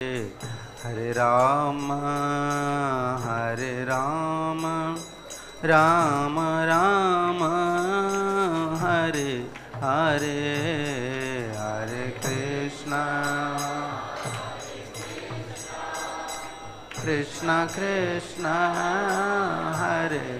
Hare Rama, Hare Rama, Rama Rama, Hare Hare, Hare Krishna, Krishna Krishna, Hare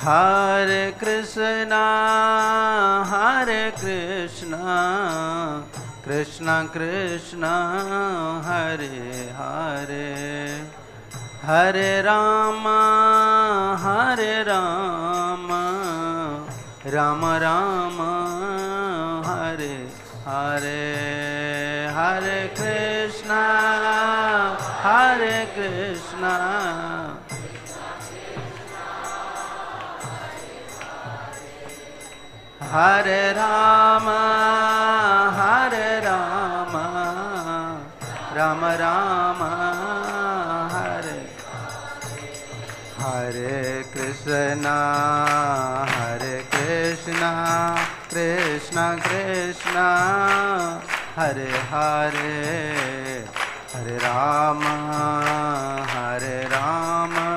Hare Krishna, Hare Krishna, Krishna Krishna, Hare Hare, Hare Rama, Hare Rama, Rama Rama, Hare Hare, Hare Krishna, Hare Krishna, Hare Rama, Hare Rama, Rama Rama, Hare Hare Krishna, Hare Krishna, Krishna Krishna, Hare Hare, Hare Rama, Hare Rama,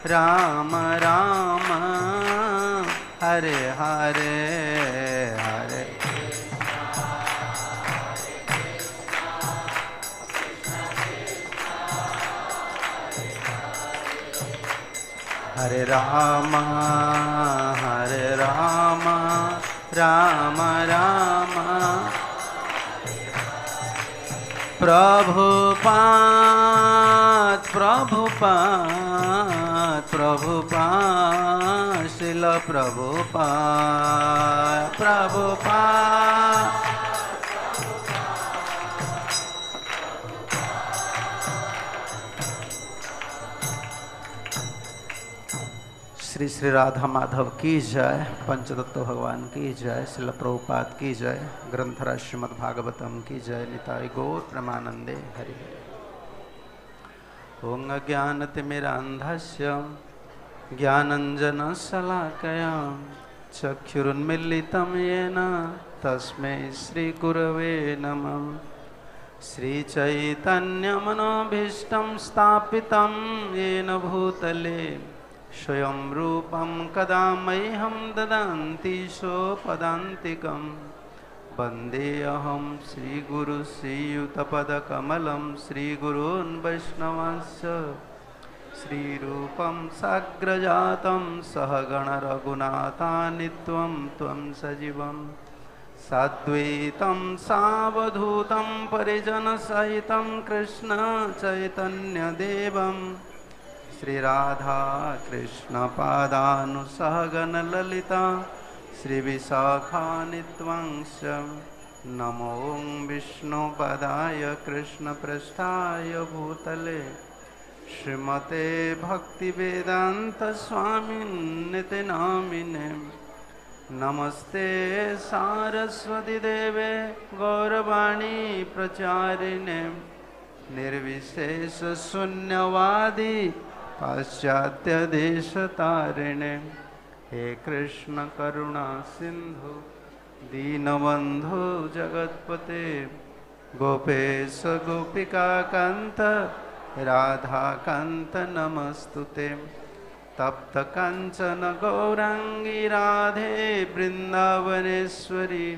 Rama Rama, Hare Hare, Hare Hare Rama, Hare Rama, Rama Rama, Prabhupada, Prabhupada, Prabhupada, Srila Prabhupada, Prabhupada, Shri Shri Radha Madhav की जय, पंचतत्व भगवान की जय, श्रील प्रभुपाद की जय, ग्रंथराज श्रीमद् भागवतम की जय, निताय गौर प्रेमानंदे हरि हरि। ओं अज्ञानतिमिरान्धस्य ज्ञानञ्जनशलाकया चक्षुरुन्मीलितं येन तस्मै श्रीगुरवे नमः। श्रीचैतन्यमनोभीष्टं स्थापितं येन भूतले स्वयं रूपं कदा मह्यं ददान्ति सोपदान्तिकं। वन्देऽहं श्रीगुरु श्रीयुतपदकमलं श्रीगुरून् वैष्णवांश्च श्रीरूपं साग्रजातं सहगण रघुनाथान्वितं त्वं सजीवं साद्वैतं सावधूतं परिजनसहितं कृष्ण चैतन्यदेवं श्री राधा कृष्ण पादानुसहगण ललिता श्री विशाखान्वितांश्च। नमो विष्णुपदाय कृष्ण पृष्ठाय भूतले श्रीमते भक्तिवेदांत स्वामिन्निति नामिने। नमस्ते सारस्वती देवे गौरवाणी प्रचारिणे निर्विशेष शून्यवादी पाश्चात्य देश तारिणे। हे कृष्ण करुणा सिंधु दीनबंधु जगत्पते गोपेश गोपिका कांत राधा कांत नमस्तुते। तप्त कांचन गौरांगी राधे वृंदावनेश्वरी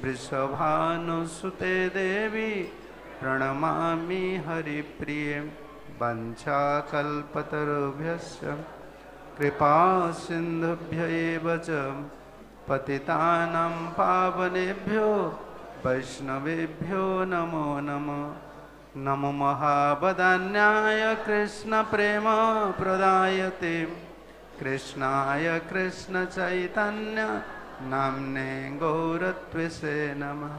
वृषभानुसुते देवी प्रणमामि हरिप्रिये। वंशाकल्पतरुभ्यश्च कृपा सिन्धुभ्य एव च पतितानां पावनेभ्यो वैष्णवेभ्यो नमो नमः। नमो महावदान्याय कृष्ण प्रेम प्रदायते कृष्णाय कृष्ण चैतन्य नाम्ने गौरत्वसे नमः।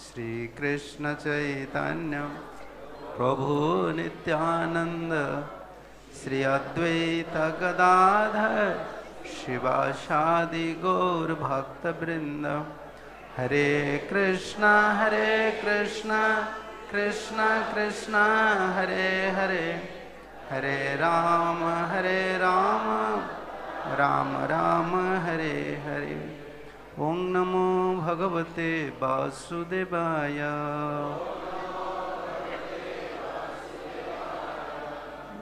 श्री कृष्ण चैतन्य प्रभु नित्यानंद श्री अद्वैत गदाधर शिवासादि गौर भक्त वृंद। हरे Krishna Krishna Krishna Hare Hare Hare Rama, Rama Rama, Hare Hare. Om Namo Bhagavate Vasudevaya.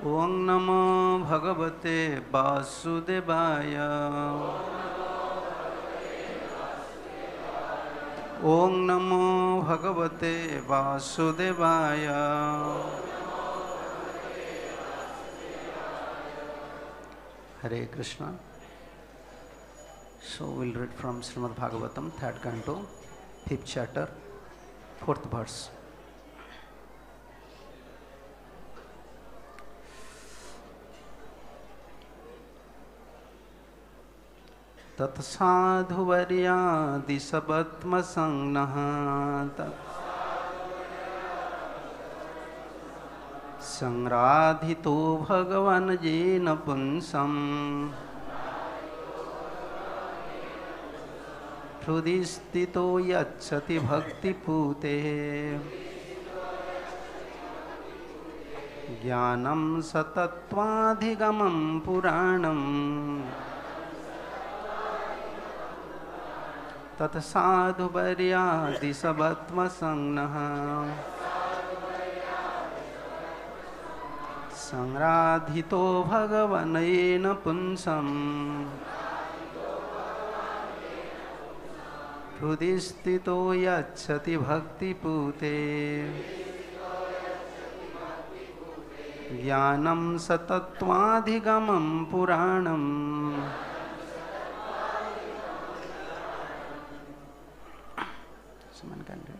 Om Namo Bhagavate Vasudevaya. Om Namo Bhagavate Vasudevaya. Hare Krishna. So we'll read from Srimad Bhagavatam, 3rd canto, 5th chapter, 4th verse. tat sādhu-varyādiśa vartma saṁrādhito bhagavān yena puṁsām hṛdi sthito yacchati bhakti-pūte jñānaṁ sa-tattvādhigamaṁ purāṇam tat sādhu-varyādiśa vartma saṁrādhito bhagavān yena puṁsām hṛdi sthito yacchati bhakti-pūte jñānaṁ sa-tattvādhigamaṁ purāṇam. Someone can do.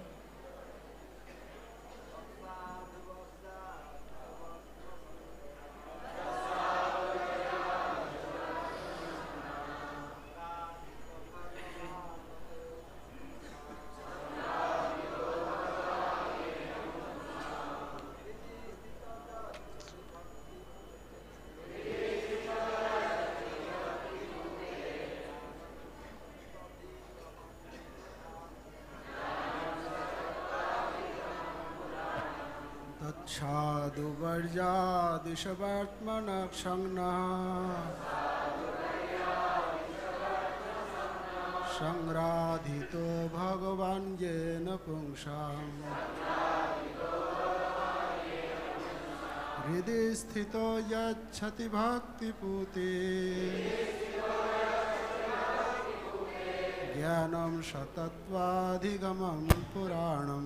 sādhu-varyādiśa saṁrādhito bhagavān yena puṁsām hṛdi sthito yacchati bhakti-pūte jñānaṁ sa-tattvādhigamaṁ purāṇam.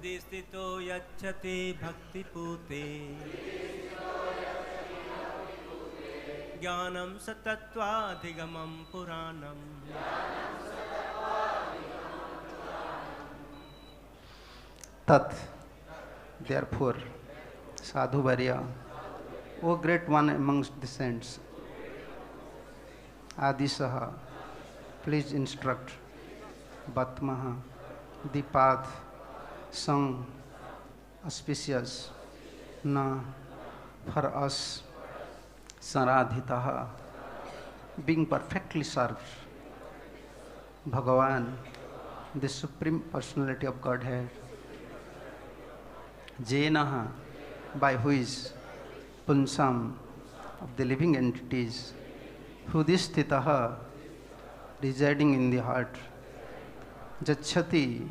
sthito yacchati bhakti-pūte jñānaṁ sa-tattvādhigamaṁ purāṇam. Tat, therefore, sādhu-varya, O great one amongst the saints, ādiśa, please instruct, vartma, the path, sang, auspicious, na, for us, saṁrādhitaḥ, being perfectly served, bhagavān, the Supreme Personality of Godhead, yena, by which puṁsām, of the living entities, sthitaḥ, residing in the heart, yacchati,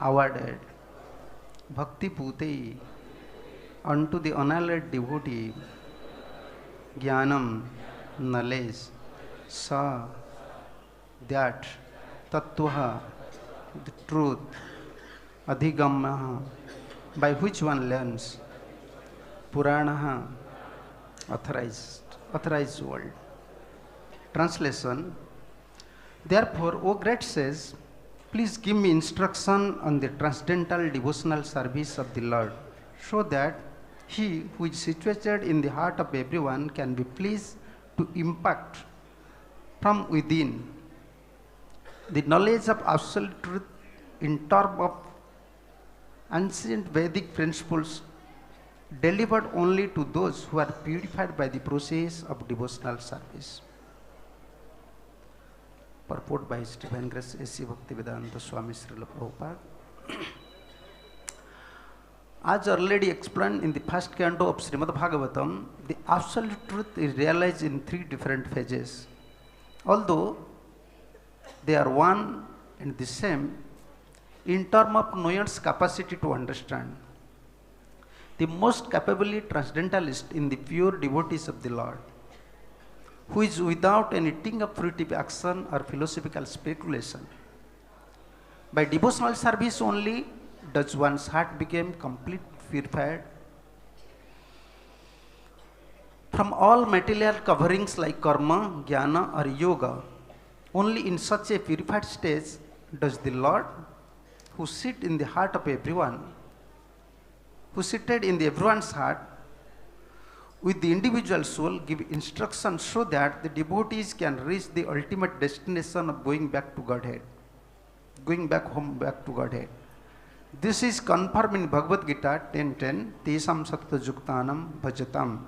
awarded, bhakti-pūte, unto the unalloyed devotee, jñānam, knowledge, sa, that, tattva, the truth, adhigamma, by which one learns, purāṇam, authorized world. Translation. Therefore, O great sage, please give me instruction on the transcendental devotional service of the Lord, so that He who is situated in the heart of everyone can be pleased to impact from within the knowledge of absolute truth in terms of ancient Vedic principles delivered only to those who are purified by the process of devotional service. Purport by His Divine Grace A.C. Bhaktivedanta Swami Srila Prabhupada. As already explained in the first canto of Srimad Bhagavatam, the absolute truth is realized in three different phases. Although they are one and the same in terms of knowledge's capacity to understand. The most capably transcendentalist in the pure devotees of the Lord, who is without any ting of fruitive action or philosophical speculation. By devotional service only does one's heart become completely purified from all material coverings like karma, jnana or yoga. Only in such a purified state does the Lord, who sit in the heart of everyone, who seated in everyone's heart, with the individual soul, give instruction so that the devotees can reach the ultimate destination of going back to Godhead, going back home, back to Godhead. This is confirmed in Bhagavad Gita 10:10, Tesam sattva-yuktanam bhajatam.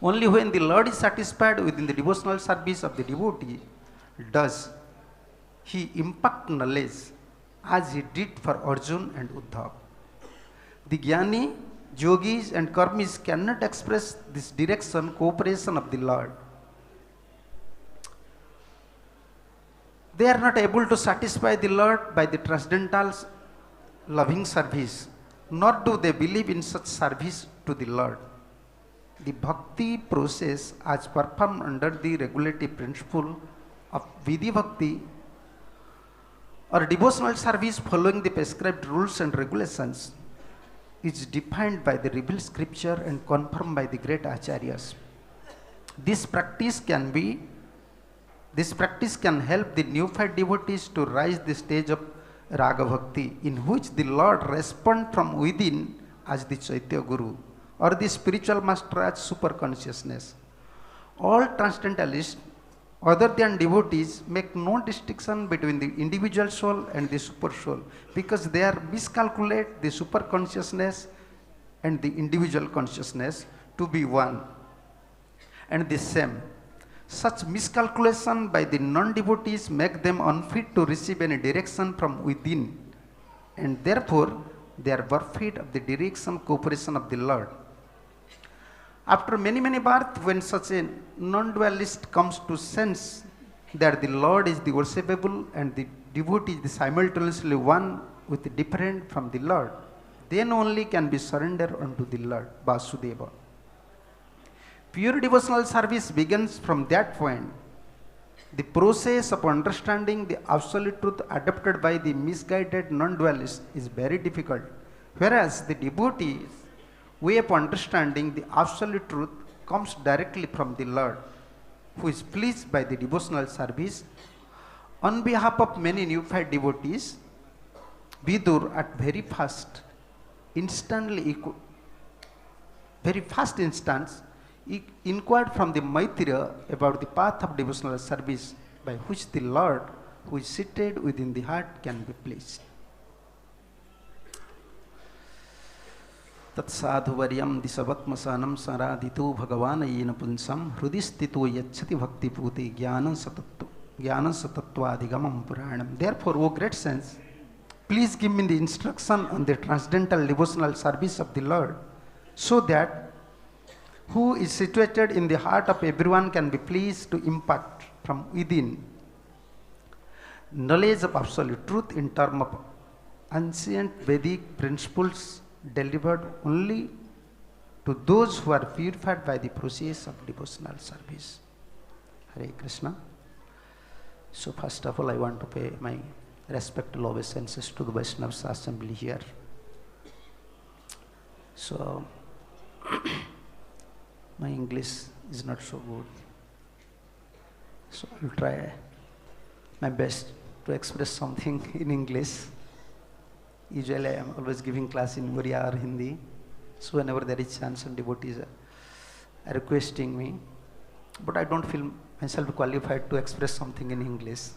Only when the Lord is satisfied within the devotional service of the devotee does He impart knowledge as He did for Arjuna and Uddhav. The jnani, yogis and karmis cannot express this direction, cooperation of the Lord. They are not able to satisfy the Lord by the transcendental loving service, nor do they believe in such service to the Lord. The bhakti process as performed under the regulative principle of vidhi bhakti or devotional service following the prescribed rules and regulations is defined by the revealed scripture and confirmed by the great acharyas. This practice can help the neophyte devotees to rise the stage of raga bhakti, in which the Lord responds from within as the Chaitya Guru or the spiritual master as super consciousness. All transcendentalists other than devotees make no distinction between the individual soul and the super soul, because they are miscalculate the super consciousness and the individual consciousness to be one and the same. Such miscalculation by the non-devotees make them unfit to receive any direction from within, and therefore they are bereft of the direction cooperation of the Lord. After many births, when such a non-dualist comes to sense that the Lord is the worshipable and the devotee is simultaneously one with different from the Lord, then only can be surrendered unto the Lord, Vasudeva. Pure devotional service begins from that point. The process of understanding the absolute truth adopted by the misguided non-dualist is very difficult, whereas the devotee's way of understanding the absolute truth comes directly from the Lord, who is pleased by the devotional service. On behalf of many neophyte devotees, Vidur at very fast instance inquired from the Maitreya about the path of devotional service by which the Lord, who is seated within the heart, can be pleased. Tat sādhu-varyam disavatmasanam saṁrādhito bhagavān yena puṁsām hṛdi sthito yacchati bhakti-pūte jñānaṁ sa-tattvādhigamaṁ purāṇam. Therefore, O great saints, please give me the instruction on the transcendental devotional service of the Lord, so that who is situated in the heart of everyone can be pleased to impart from within knowledge of absolute truth in terms of ancient Vedic principles delivered only to those who are purified by the process of devotional service. Hare Krishna. So first of all, I want to pay my respectful obeisances to the Vaishnavas assembly here. So my English is not so good, so I will try my best to express something in English. Usually I am always giving class in Oriya or Hindi, so whenever there is chance and devotees are requesting me, but I don't feel myself qualified to express something in English,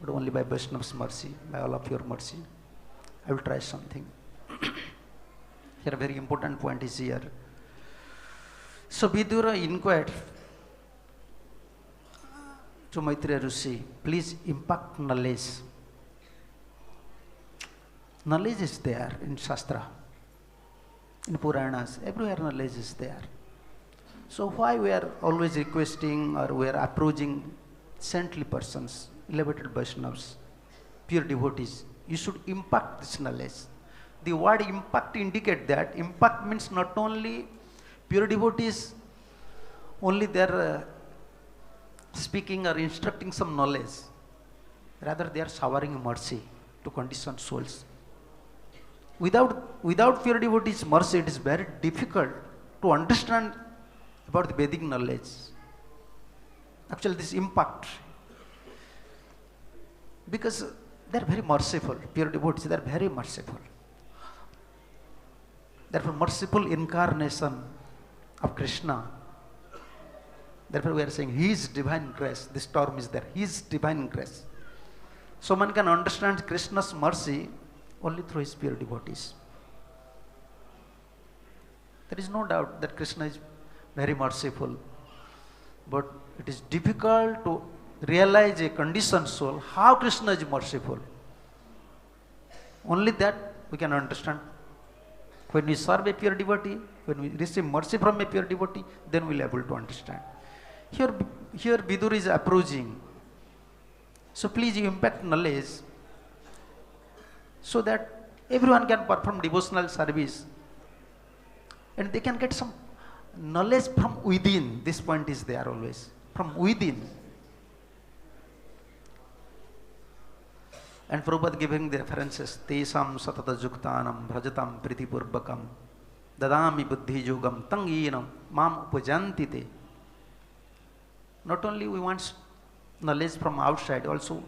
but only by Vaishnava's mercy, by all of your mercy, I will try something. Here a very important point is here. So Vidura inquired to Maitreya Rishi, please impart knowledge. Knowledge is there in Shastra, in Puranas, everywhere knowledge is there. So why we are always requesting or we are approaching saintly persons, elevated Vaishnavas, pure devotees, you should impart this knowledge. The word impact indicate that impact means not only pure devotees, only they are speaking or instructing some knowledge, rather they are showering mercy to conditioned souls. Without pure devotees' mercy, it is very difficult to understand about the Vedic knowledge. Actually, this impact, because they are very merciful, pure devotees, they are very merciful. Therefore, merciful incarnation of Krishna. Therefore, we are saying His divine grace, this term is there, His divine grace. So one can understand Krishna's mercy only through his pure devotees. There is no doubt that Krishna is very merciful, but it is difficult to realize a conditioned soul how Krishna is merciful. Only that we can understand. When we serve a pure devotee, when we receive mercy from a pure devotee, then we will be able to understand. Here Vidur is approaching. So please you impact knowledge so that everyone can perform devotional service and they can get some knowledge from within. This point is there always, from within. And Prabhupada giving the references, Tesam satata juktanam bhrajatam priti purvakam dadami buddhi yogam tang yenam mam upajanti te. Not only we want knowledge from outside, also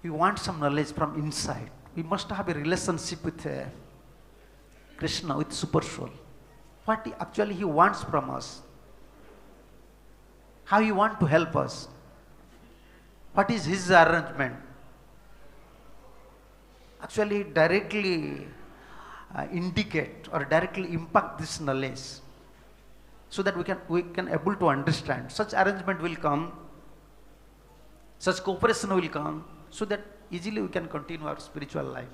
we want some knowledge from inside. We must have a relationship with Krishna, with Super Soul. What actually He wants from us. How He wants to help us. What is His arrangement. Actually directly indicate or directly impact this knowledge so that we can able to understand. Such arrangement will come, such cooperation will come, so that easily we can continue our spiritual life.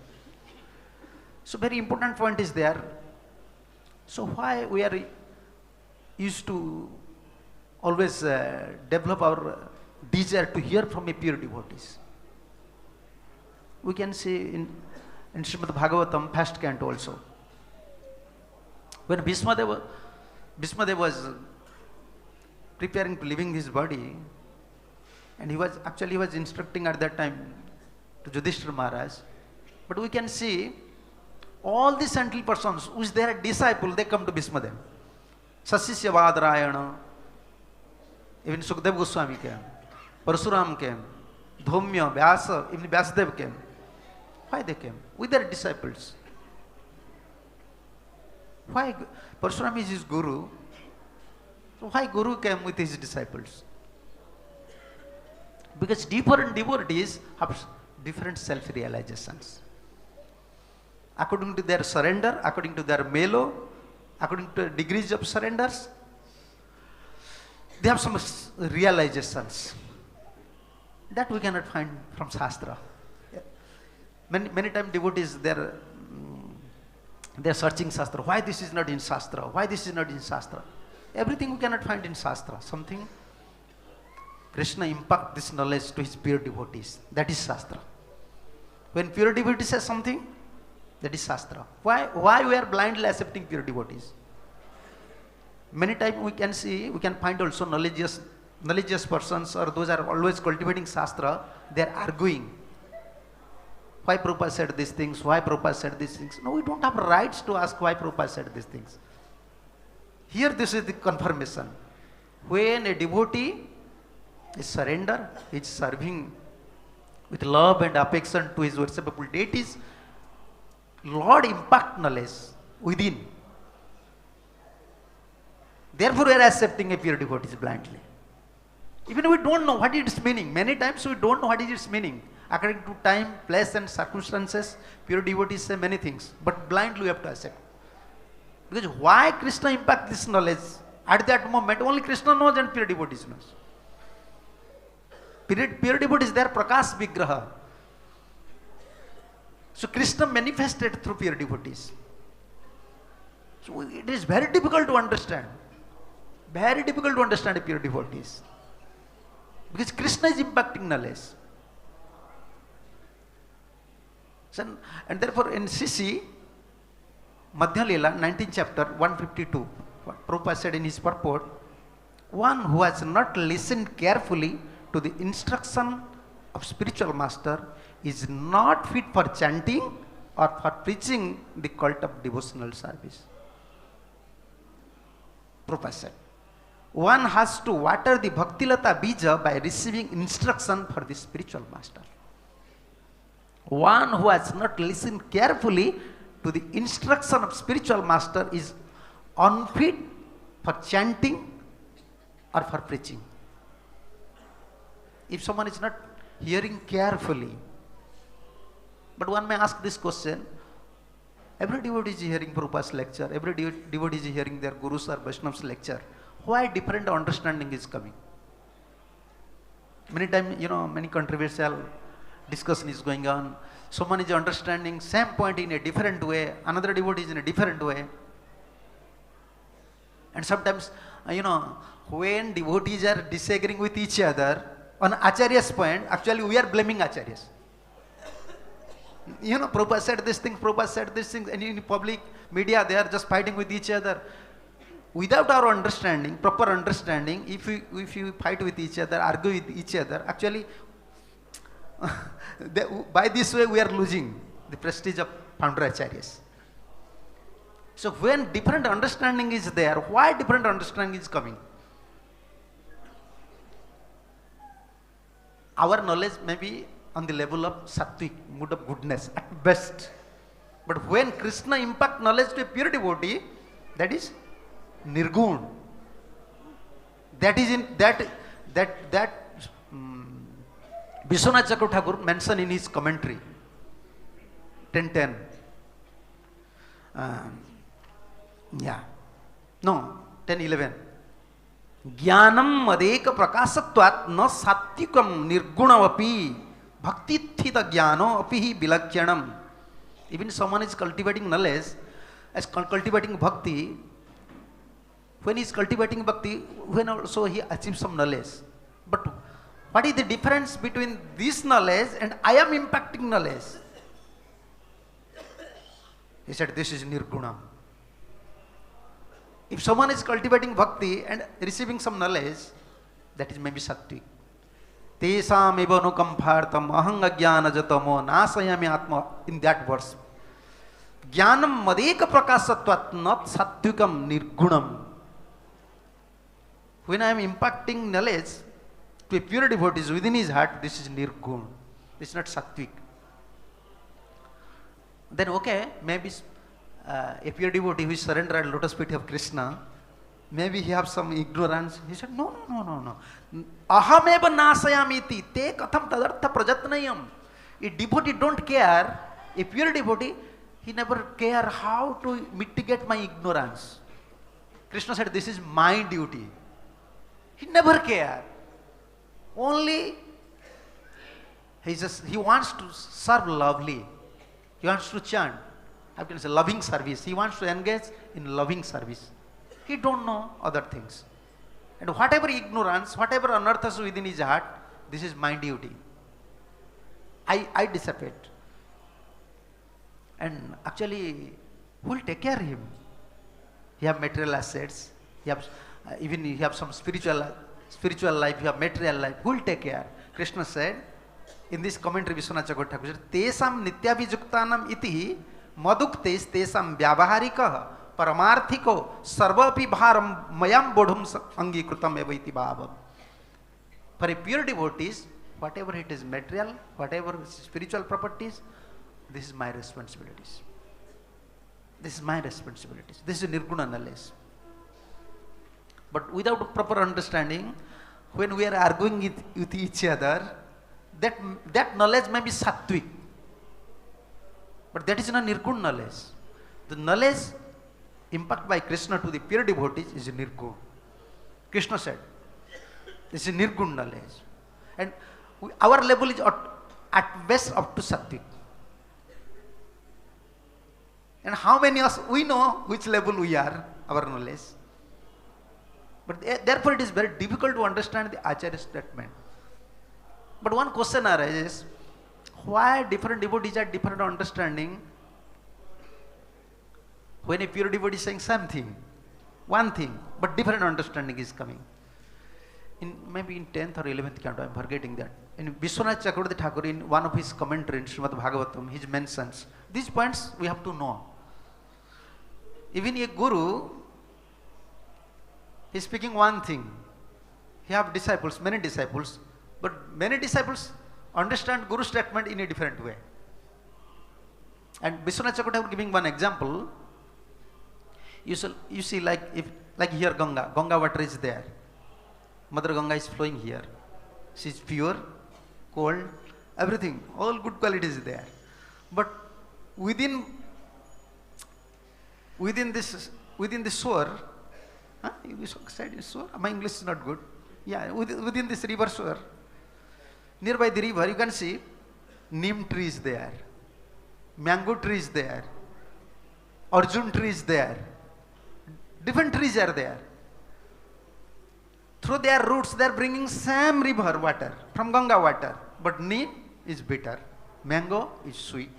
So very important point is there. So why we are used to always develop our desire to hear from a pure devotees. We can see in Srimad Bhagavatam, first canto also. When Bhismadeva was preparing to leaving his body, and he was instructing at that time to Yudhishthira Maharaj. But we can see all the saintly persons which they are disciples, they come to Bhismadeva. Sasisya Vadarayana, even Sukdev Goswami came, Parasuram came, Dhomya, Vyasa, even Vyasadev came. Why they came? With their disciples. Why? Parasuram is his guru. So why guru came with his disciples? Because different devotees have different self-realizations. According to their surrender, according to their melo, according to degrees of surrenders, they have some realizations that we cannot find from Shastra. Many times devotees, they are searching Shastra. Why this is not in Shastra? Why this is not in Shastra? Everything we cannot find in Shastra. Something Krishna impact this knowledge to his pure devotees. That is Shastra. When pure devotee says something, that is Shastra. Why we are blindly accepting pure devotees? Many times we can find also knowledgeous persons, or those are always cultivating Shastra, they are arguing. Why Prabhupada said these things? Why Prabhupada said these things? No, we don't have rights to ask why Prabhupada said these things. Here this is the confirmation. When a devotee is surrender, is serving with love and affection to his worshipable deities, Lord impact knowledge within. Therefore we are accepting a pure devotee blindly. Even we don't know what its meaning. Many times we don't know what is its meaning. According to time, place and circumstances, pure devotees say many things, but blindly we have to accept. Because why Krishna impact this knowledge? At that moment, only Krishna knows and pure devotees knows. Pure devotees, they are Prakash Vigraha. So Krishna manifested through pure devotees. So it is very difficult to understand. Very difficult to understand pure devotees. Because Krishna is impacting knowledge. So, and therefore in CC, Madhya Leela, 19th chapter, 152, what Prabhupada said in his purport, one who has not listened carefully to the instruction of spiritual master is not fit for chanting or for preaching the cult of devotional service. Prabhupada said, one has to water the bhaktilata bija by receiving instruction for the spiritual master. One who has not listened carefully to the instruction of spiritual master is unfit for chanting or for preaching. If someone is not hearing carefully, but one may ask this question, every devotee is hearing Prabhupada's lecture, every devotee is hearing their Guru's or Vaishnav's lecture, why different understanding is coming? Many times, many controversial discussion is going on. Someone is understanding same point in a different way, another devotee is in a different way. And sometimes, when devotees are disagreeing with each other on Acharya's point, actually we are blaming Acharyas. Prabhupada said this thing, Prabhupada said this thing, and in public media they are just fighting with each other. Without our understanding, proper understanding, if you fight with each other, argue with each other, actually, by this way we are losing the prestige of founder Acharyas. So when different understanding is there, why different understanding is coming? Our knowledge may be on the level of sattvic, mood of goodness at best. But when Krishna impact knowledge to a pure devotee, that is nirgun. That is in that Vishwanath Chakravarti Thakur mentioned in his commentary 10:10. 10:11. Jñānaṁ madeka prakasatvat na sattikam nirgunavapi bhakti-pūte jñāno api vilakyanam. Even someone is cultivating knowledge, as cultivating bhakti, when he is cultivating bhakti, when also he achieves some knowledge. But what is the difference between this knowledge and I am impacting knowledge? He said, this is nirguna. If someone is cultivating bhakti and receiving some knowledge, that is maybe sattvic. Tesam eva nukampartam ahang ajnanajatamo nasayami atma. In that verse, jñānaṁ madeka prakasatvat not sattvikam nirgunam. When I am impacting knowledge to a pure devotee within his heart, this is nirgun. This is not sattvic. Then okay, maybe a pure devotee who is surrendered at lotus feet of Krishna, maybe he has some ignorance. He said, no. Ahameva nasayamiti te katham tadartha prajatnayam. A devotee don't care, a pure devotee, he never care how to mitigate my ignorance. Krishna said, this is my duty. He never care. Only he wants to serve lovely. He wants to chant. I can say loving service. He wants to engage in loving service. He don't know other things. And whatever ignorance, whatever anarthas within his heart, this is my duty. I dissipate. And actually, who will take care of him? He have material assets. Even he have some spiritual life. He have material life. Who will take care? Krishna said in this commentary, Vishwanath Chakravarti Thakur said, "Tesam nityabhijuktanam iti maduktes tesam vyavaharikah paramarthiko sarvapi bharam mayam bodhum angikrutam eva iti bhava." For a pure devotees, whatever it is material, whatever spiritual properties, this is my responsibilities. This is my responsibilities. This is nirguna knowledge. But without proper understanding, when we are arguing with each other, that knowledge may be sattvic, but that is not nirgun knowledge. The knowledge imparted by Krishna to the pure devotees is nirgun. Krishna said, this is nirgun knowledge. And our level is at best up to sattvic. And how many of us, we know which level we are, our knowledge. But therefore it is very difficult to understand the Acharya statement. But one question arises, why different devotees are different understanding when a pure devotee is saying something, one thing, but different understanding is coming. Maybe in 10th or 11th canto, I am forgetting that. In Vishwanath Chakravarti Thakur, in one of his commentary in Srimad Bhagavatam, he mentions, these points we have to know. Even a guru, he is speaking one thing. He have disciples, many disciples, but many disciples understand Guru's statement in a different way. And Vishwanath Chakravarti giving one example. You see like here Ganga water is there. Mother Ganga is flowing here. She is pure, cold, everything, all good qualities is there. But within this shore, you said shore? My English is not good. Yeah, within this river shore, nearby the river, you can see neem tree is there, mango tree is there, arjun tree is there, different trees are there. Through their roots, they are bringing same river water from Ganga water. But neem is bitter, mango is sweet.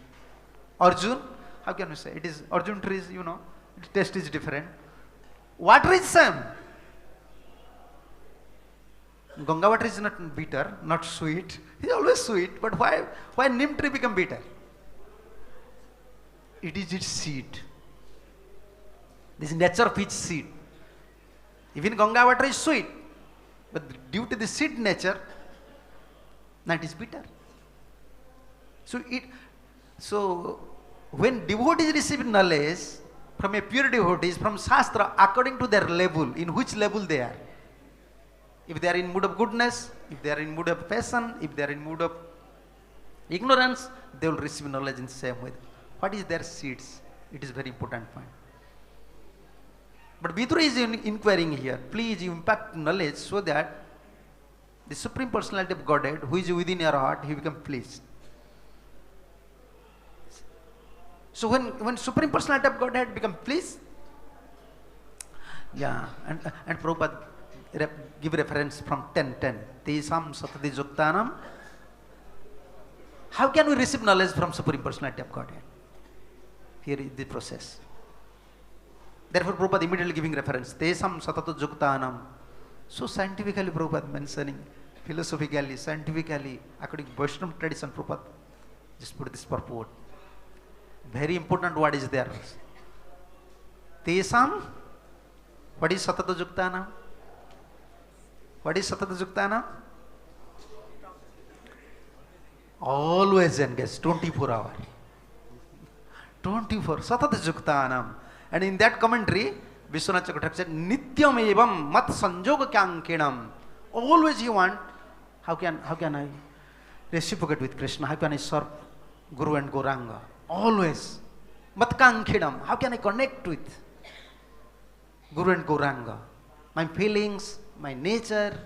Arjun, how can you say? It is arjun trees, you know, its taste is different. Water is same. Ganga water is not bitter, not sweet. It is always sweet. But why neem tree become bitter? It is its seed. This is nature of its seed. Even Ganga water is sweet, but due to the seed nature, that is bitter. So when devotees receive knowledge from a pure devotees, from Shastra, according to their level, in which level they are. If they are in mood of goodness, if they are in mood of passion, if they are in mood of ignorance, they will receive knowledge in the same way. What is their seeds? It is very important point. But Vidura is inquiring here, please you impact knowledge so that the Supreme Personality of Godhead, who is within your heart, he become pleased. So when Supreme Personality of Godhead become pleased, yeah, and Prabhupada give reference from 10:10. Tesam satati juktanam. How can we receive knowledge from Supreme Personality of Godhead? Here is the process. Therefore, Prabhupada immediately giving reference. Tesam satatu juktanam. So scientifically, Prabhupada mentioning, philosophically, scientifically, according to Vaishnava tradition, Prabhupada just put this purport. Very important word is there. Tesam, what is satatu juktanam? What is satatu juktanam? Always engaged, 24 hours. 24, satatu juktanam. And in that commentary, Vishwanath Chakravarti said, Nityam evam mat sanjoga kyankinam. Always you want, how can I reciprocate with Krishna? How can I serve Guru and Gauranga? Always. Mat kyankinam. How can I connect with Guru and Gauranga? My feelings, my nature,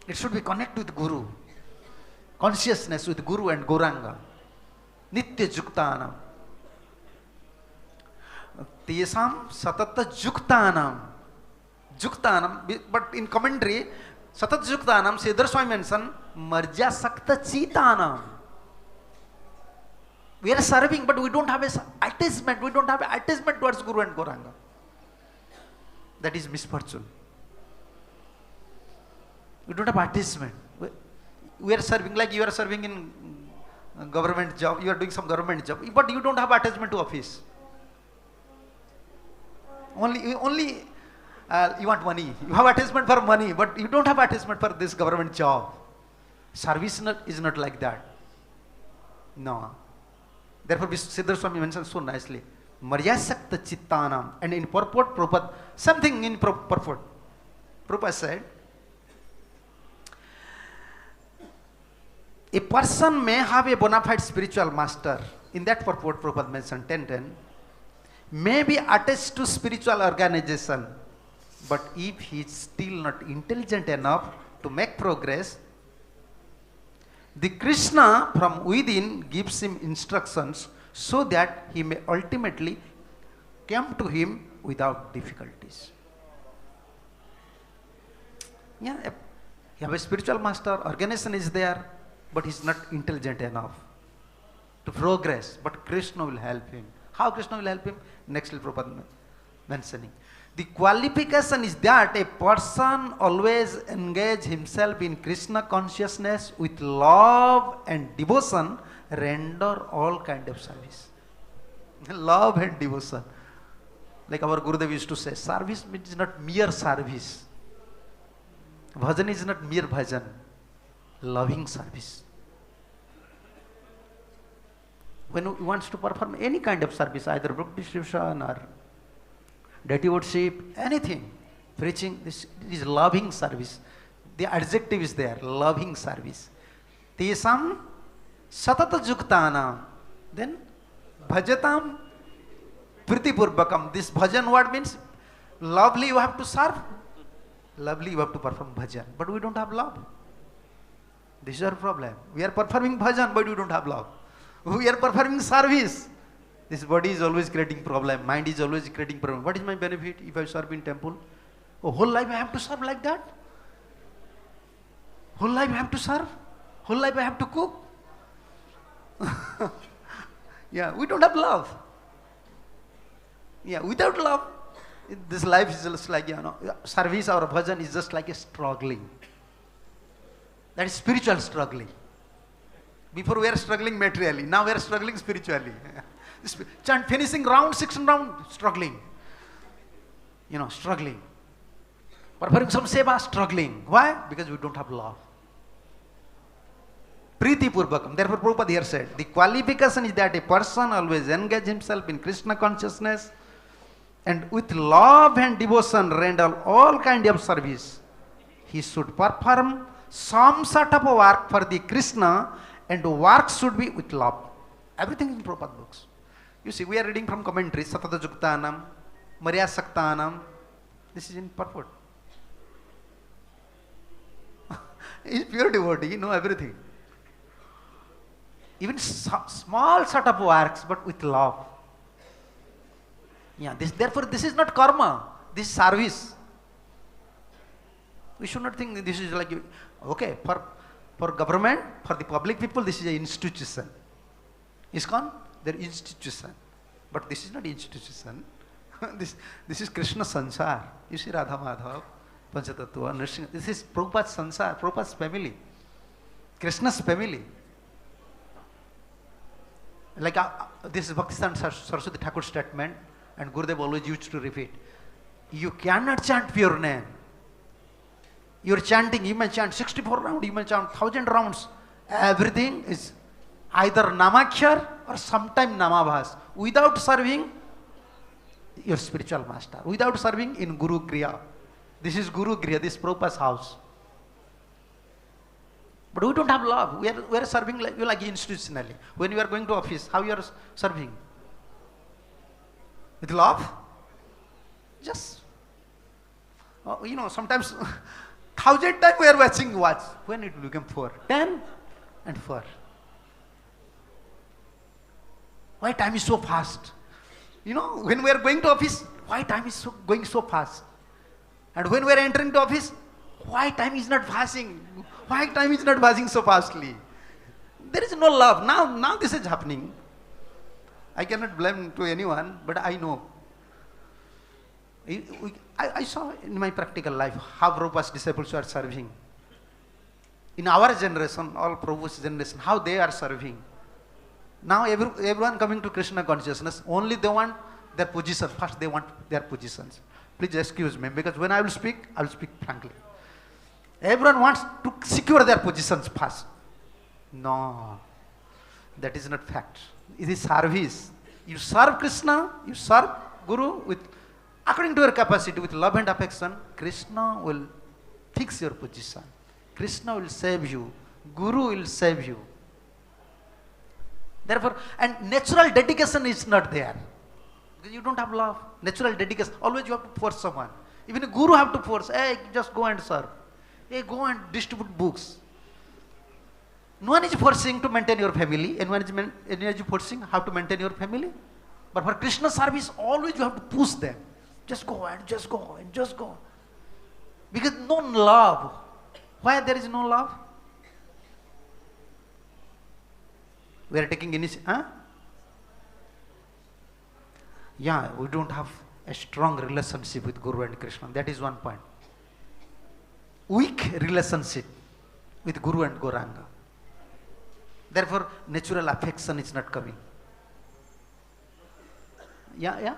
it should be connected with Guru. Consciousness with Guru and Gauranga. Nitya juktanam. Tesam satata juktanam. Juktanam, but in commentary, satat juktanam, Sridhar Swami mentioned, marja sakta chitanam. We are serving, but we don't have a attachment. We don't have an attachment towards Guru and Gauranga. That is misfortune. We don't have attachment. We are serving like you are serving in government job. You are doing some government job, but you don't have attachment to office. Only you want money. You have attachment for money, but you don't have attachment for this government job. Service is not like that. No. Therefore, Sridhar Swami mentions so nicely, Maryasakta Chittanam. And in purport, Prabhupada, something in purport. Prabhupada said, A person may have a bona fide spiritual master. In that purport, Prabhupada mentioned 10:10. May be attached to spiritual organization, but if he is still not intelligent enough to make progress, the Krishna from within gives him instructions so that he may ultimately come to him without difficulties. Yeah, you have a spiritual master, organization is there, but he is not intelligent enough to progress, but Krishna will help him. How Krishna will help him? Next Prabhupada mentioning. The qualification is that a person always engage himself in Krishna consciousness with love and devotion, render all kind of service. Love and devotion. Like our Gurudev used to say, service means not mere service. Bhajan is not mere bhajan. Loving service. When he wants to perform any kind of service, either book distribution or deity worship, anything, preaching, this is loving service. The adjective is there, loving service. Tesam satattvādhigamaṁ. Then bhajatam pritipurvakam. This bhajan word means lovely you have to serve, lovely you have to perform bhajan. But we don't have love. This is our problem. We are performing bhajan, but we don't have love. We are performing service. This body is always creating problem. Mind is always creating problem. What is my benefit if I serve in temple? Oh, whole life I have to serve like that? Whole life I have to serve? Whole life I have to cook? Yeah, we don't have love. Yeah, without love, this life is just like, service or bhajan is just like a struggling. That is spiritual struggling. Before we are struggling materially, now we are struggling spiritually. Chant finishing round, 6th round, struggling. Struggling. Performing some seva, struggling. Why? Because we don't have love. Priti purvakam. Therefore, Prabhupada here said, the qualification is that a person always engage himself in Krishna consciousness and with love and devotion render all kind of service. He should perform some sort of a work for the Krishna, and the work should be with love. Everything in Prabhupada books. You see, we are reading from commentaries, satattvādhigamaṁ, maryasaktānam. This is in purport. He is pure devotee, he knows everything. Even small sort of works, but with love. Yeah, therefore this is not karma, this is service. We should not think that this is like, okay, for government, for the public people, this is an institution. ISKCON, their institution. But this is not institution. this is Krishna Sansar. You see Radha Madhav, Panchatattva, Nrsimha. This is Prabhupada's Sansar, Prabhupada's family. Krishna's family. Like this is Bhakti Saraswati Thakur's statement, and Gurudev always used to repeat. You cannot chant pure name. You are chanting, you may chant 64 rounds, you may chant 1000 rounds. Everything is either namakhyar or sometime namabhas. Without serving your spiritual master, without serving in Guru Griya. This is Guru Griya, this is Prabhupada's house. But we don't have love. We are serving like institutionally. When you are going to office, how you are serving? With love? Just, sometimes 1000 times we are watching watch. When it will become 4? 10 and 4. Why time is so fast? When we are going to office, why time is going so fast? And when we are entering the office, why time is not passing? Why time is not passing so fastly? There is no love. Now this is happening. I cannot blame to anyone, but I know. I saw in my practical life how Prabhupada's disciples are serving. In our generation, all Prabhupada's generation, how they are serving. Now everyone coming to Krishna consciousness, only they want their position. First they want their positions. Please excuse me, because when I will speak frankly. Everyone wants to secure their positions first. No, that is not fact. It is service. You serve Krishna, you serve Guru with according to your capacity, with love and affection. Krishna will fix your position. Krishna will save you. Guru will save you. Therefore, and natural dedication is not there. Because you don't have love. Natural dedication. Always you have to force someone. Even a guru have to force. Hey, just go and serve. Hey, go and distribute books. No one is forcing to maintain your family. Anyone is forcing how to maintain your family. But for Krishna service, always you have to push them. Just go and just go and just go. Because no love. Why there is no love? We are taking initiative. Huh? Yeah, we don't have a strong relationship with Guru and Krishna. That is one point. Weak relationship with Guru and Gauranga. Therefore, natural affection is not coming. Yeah.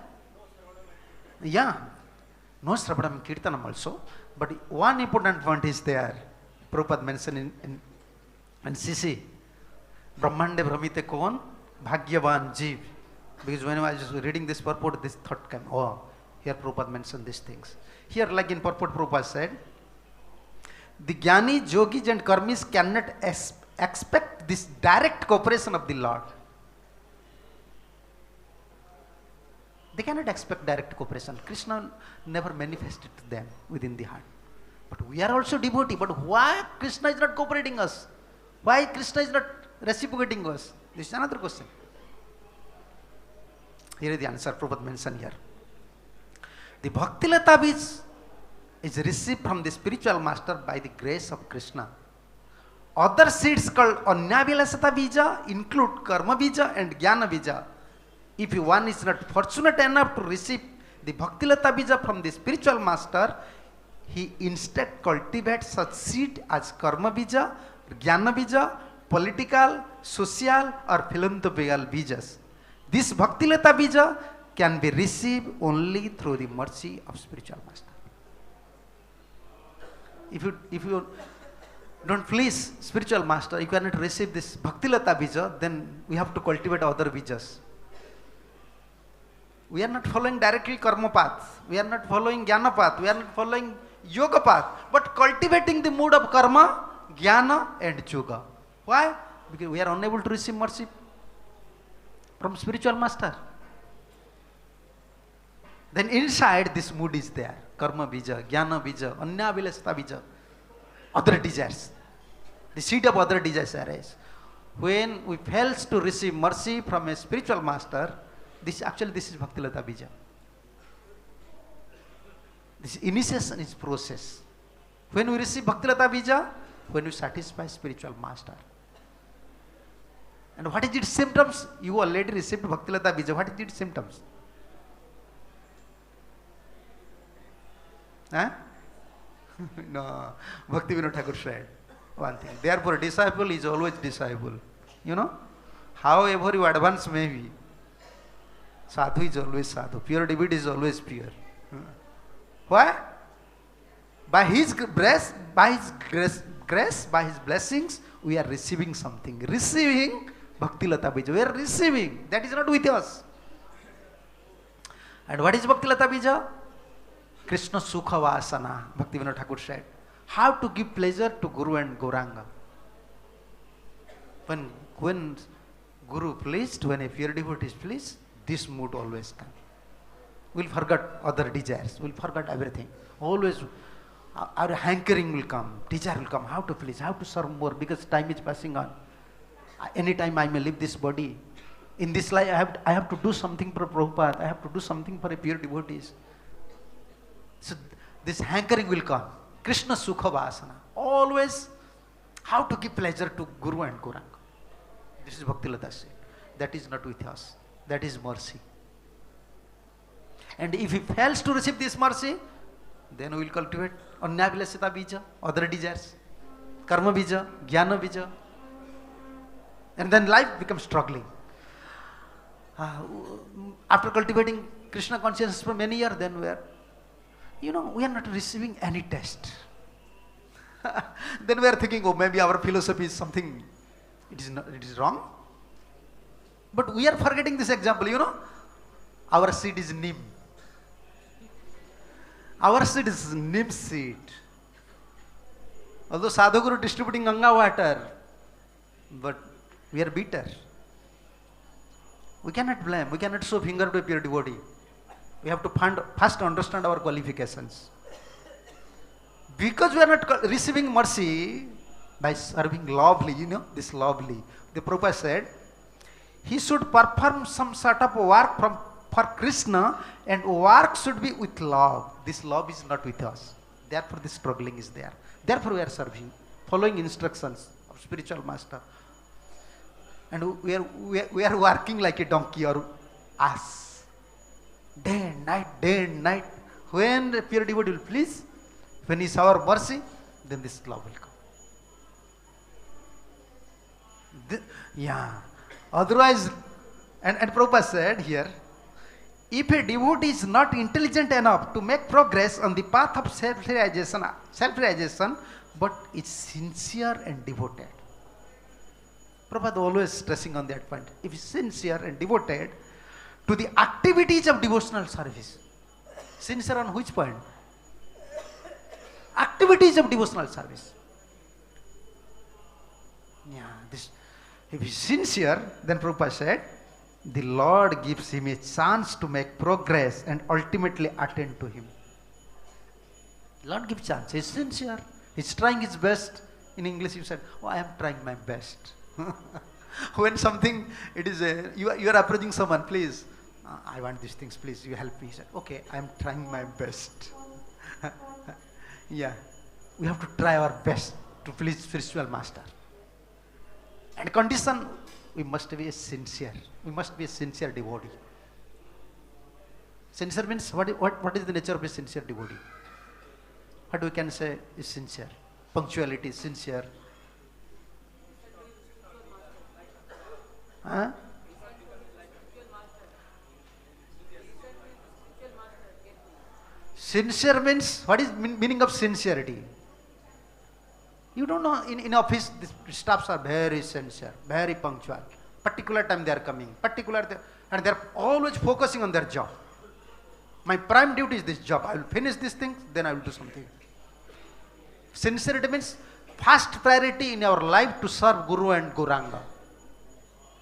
No Sravanam Kirtanam also. But one important point is there. Prabhupada mentioned in CC. Brahmande Brahmite Kon, bhagavān Jeev. Because when I was reading this purport, this thought came, oh, here Prabhupada mentioned these things. Here, like in purport, Prabhupada said, the Jnani, Yogis and Karmis cannot expect this direct cooperation of the Lord. They cannot expect direct cooperation. Krishna never manifested to them within the heart. But we are also devotee. But why Krishna is not cooperating us? Why Krishna is not reciprocating us? This is another question. Here is the answer Prabhupada mentioned here. The bhakti lata bij is received from the spiritual master by the grace of Krishna. Other seeds called anyavilasata bija include karma bija and jnana bija. If one is not fortunate enough to receive the bhakti lata bija from the spiritual master, he instead cultivates such seed as karma bija, jnana bija, political, social or philanthropical bijas. This bhakti lata bija can be received only through the mercy of spiritual master. If you don't please spiritual master, you cannot receive this bhakti lata bija, then we have to cultivate other bijas. We are not following directly karma path. We are not following jnana path. We are not following yoga path. But cultivating the mood of karma, jnana and yoga. Why? Because we are unable to receive mercy from spiritual master. Then inside this mood is there. Karma bija, jnana bija, anyavilasata bija. Other desires. The seed of other desires arise. When we fail to receive mercy from a spiritual master, this is bhakti lata bija. This initiation is process. When we receive bhakti lata bija, when we satisfy spiritual master. And what is its symptoms? You already received bhakti lata bija. What is its symptoms? Huh? No, Bhakti Vinod Thakur said one thing. Therefore, disciple is always disciple. You know, however you advance may be, sadhu is always sadhu. Pure devotee is always pure. Why? By his grace, by his blessings, we are receiving something. Receiving bhakti lata bija. We are receiving. That is not with us. And what is bhakti lata bija? Krishna Sukha Vasana, Bhakti Vinod Thakur said. How to give pleasure to Guru and Gauranga. When Guru pleased, when a pure devotee is pleased, this mood always comes. We'll forget other desires. We'll forget everything. Always our hankering will come. Desire will come. How to please, how to serve more, because time is passing on. Anytime I may leave this body. In this life I have to do something for Prabhupada. I have to do something for a pure devotees. So this hankering will come. Krishna Sukha Vasana. Always how to give pleasure to Guru and Gauranga. This is Bhakti Lata said. That is not with us. That is mercy. And if he fails to receive this mercy, then we will cultivate anyavilasata bija, other desires, karma bija, jnana bija. And then life becomes struggling. After cultivating Krishna consciousness for many years, then we are not receiving any test. Then we are thinking, oh, maybe our philosophy is something, it is wrong. But we are forgetting this example, our seed is neem. Our seed is neem seed. Although Sadhguru distributing Ganga water, but we are bitter. We cannot blame, we cannot show finger to a pure devotee. We have to first understand our qualifications. Because we are not receiving mercy by serving lovely, this lovely. The Prabhupada said, he should perform some sort of work for Krishna, and work should be with love. This love is not with us. Therefore, this struggling is there. Therefore, we are serving, following instructions of spiritual master. And we are working like a donkey or ass. Day and night. When the pure devotee will please, when he shower mercy, then this love will come. Otherwise, and Prabhupada said here, if a devotee is not intelligent enough to make progress on the path of self-realization, but is sincere and devoted. Prabhupada always stressing on that point. If he is sincere and devoted to the activities of devotional service. Sincere on which point? Activities of devotional service. If he is sincere, then Prabhupada said, the Lord gives him a chance to make progress and ultimately attend to him. Lord gives chance. He is sincere. He is trying his best. In English you said, I am trying my best. When something, it is you are approaching someone, please, I want these things, please, you help me. He said, okay, I am trying my best. We have to try our best to please spiritual master. And condition, we must be sincere. We must be a sincere devotee. Sincere means, what is the nature of a sincere devotee? What we can say is sincere? Punctuality, sincere. Sincere means, what is meaning of sincerity? You don't know, in office, the staffs are very sincere, very punctual. Particular time they are coming, and they are always focusing on their job. My prime duty is this job. I will finish these things, then I will do something. Sincerity means first priority in our life to serve Guru and Gauranga.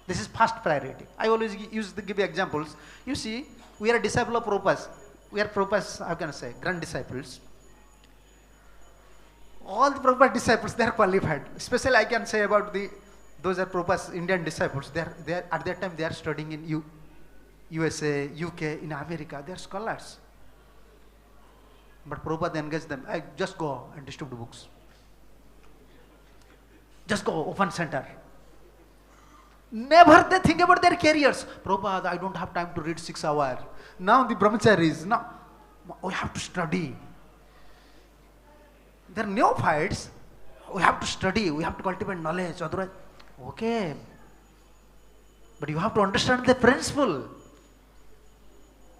This is first priority. I always give examples. You see, we are a disciple of Prabhupada. We are Prabhupada's, how can I say, grand disciples. All the Prabhupada disciples, they are qualified. Especially I can say about those are Prabhupada's Indian disciples. They are at that time they are studying in USA, UK, in America. They are scholars. But Prabhupada engaged them. Just go and distribute books. Just go, open center. Never they think about their careers. Prabhupada, I don't have time to read 6 hours. Now the brahmacharis, now we have to study. They are neophytes. We have to study. We have to cultivate knowledge. Otherwise, okay. But you have to understand the principle.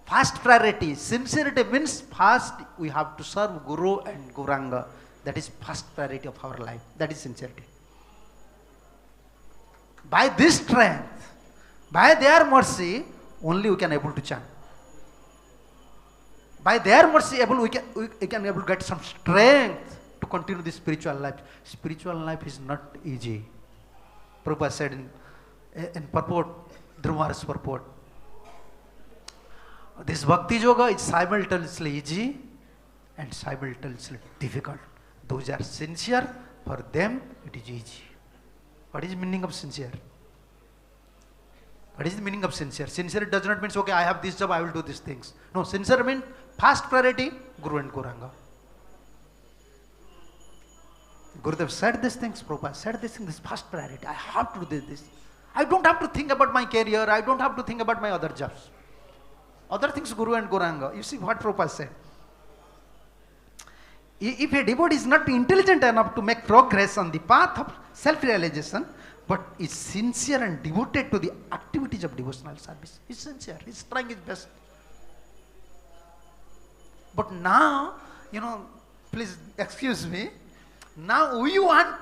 First priority. Sincerity means first we have to serve Guru and Gauranga. That is first priority of our life. That is sincerity. By this strength, by their mercy, only we can able to chant. By their mercy, we can able to get some strength to continue this spiritual life. Spiritual life is not easy. Prabhupada said in purport, Dhruva's purport, this bhakti yoga is simultaneously easy and simultaneously difficult. Those are sincere, for them it is easy. What is the meaning of sincere? What is the meaning of sincere? Sincere does not mean, okay, I have this job, I will do these things. No, sincere means first priority, Guru and Gauranga. Gurudev said these things, Prabhupada said this thing, this first priority. I have to do this. I don't have to think about my career, I don't have to think about my other jobs. Other things, Guru and Gauranga. You see what Prabhupada said. If a devotee is not intelligent enough to make progress on the path of self-realization, but is sincere and devoted to the activities of devotional service, he is sincere, he is trying his best. But now, please excuse me, now we want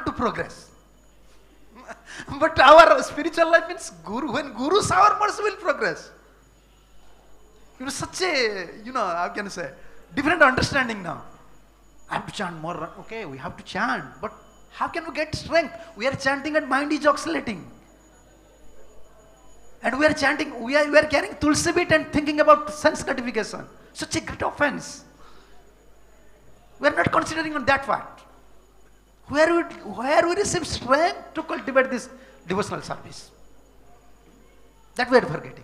to progress. But our spiritual life means Guru, when Guru our mercy will progress. Such a, how can I say, different understanding now. I have to chant more. Okay, we have to chant. But how can we get strength? We are chanting and mind is oscillating. And we are chanting, we are carrying tulsi bit and thinking about sense gratification. Such a great offense. We are not considering on that fact. Where we receive strength to cultivate this devotional service? That we are forgetting.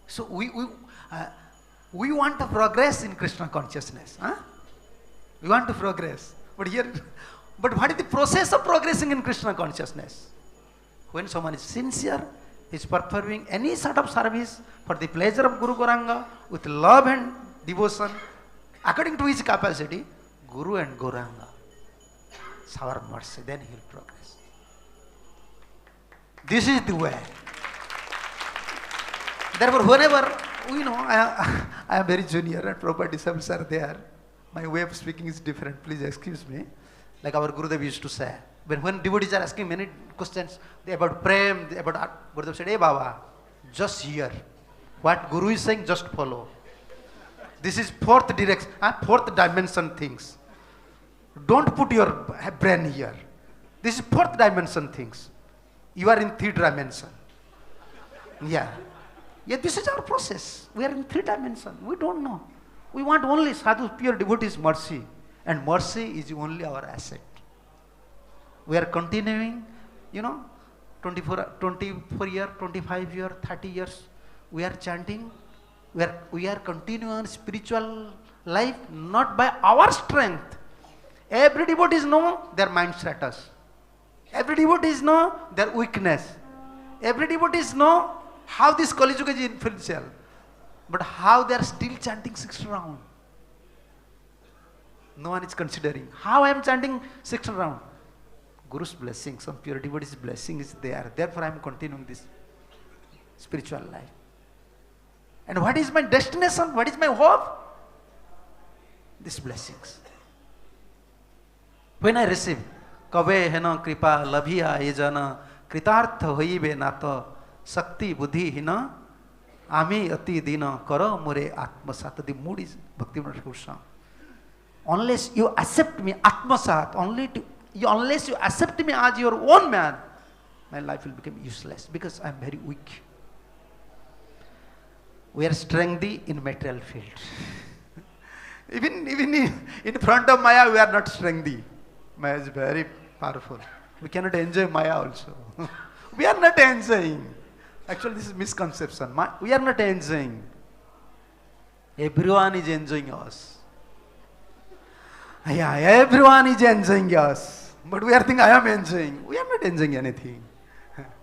So we want to progress in Krishna consciousness. Huh? We want to progress. But what is the process of progressing in Krishna consciousness? When someone is sincere, is performing any sort of service for the pleasure of Guru Gauranga with love and devotion, according to his capacity, Guru and Gauranga shower mercy, then he will progress. This is the way. Therefore, whenever, I am very junior and proper disciples are there, my way of speaking is different, please excuse me. Like our Gurudev used to say, when devotees are asking many questions about prem, about Gurudev said, hey Baba, just hear. What Guru is saying, just follow. This is fourth direction, fourth dimension things. Don't put your brain here. This is fourth dimension things. You are in third dimension. Yeah, this is our process. We are in three dimensions. We don't know. We want only sadhu, pure devotees mercy. And mercy is only our asset. We are continuing, 24 years, 25 years, 30 years. We are chanting. We are continuing spiritual life not by our strength. Every devotee know their mind status. Every devotee know their weakness. Every devotee know how this Kali Yuga is influential. But how they are still chanting 6 rounds. No one is considering. How I am chanting 6 rounds? Guru's blessing, some pure devotee's blessing is there. Therefore I am continuing this spiritual life. And what is my destination? What is my hope? These blessings. When I receive, Kave hena kripa labhiya yena kritartha hoibe nato sakti buddhi hina ami ati dina karo more atmasat. The mood is bhakti-pūte. Unless you accept me atmasat, unless you accept me as your own man, my life will become useless because I am very weak. We are strengthy in material field. even in front of Maya, we are not strengthy. Maya is very powerful. We cannot enjoy Maya also. We are not enjoying. Actually, this is misconception. We are not enjoying. Everyone is enjoying us. Yeah, everyone is enjoying us. But we are thinking, I am enjoying. We are not enjoying anything.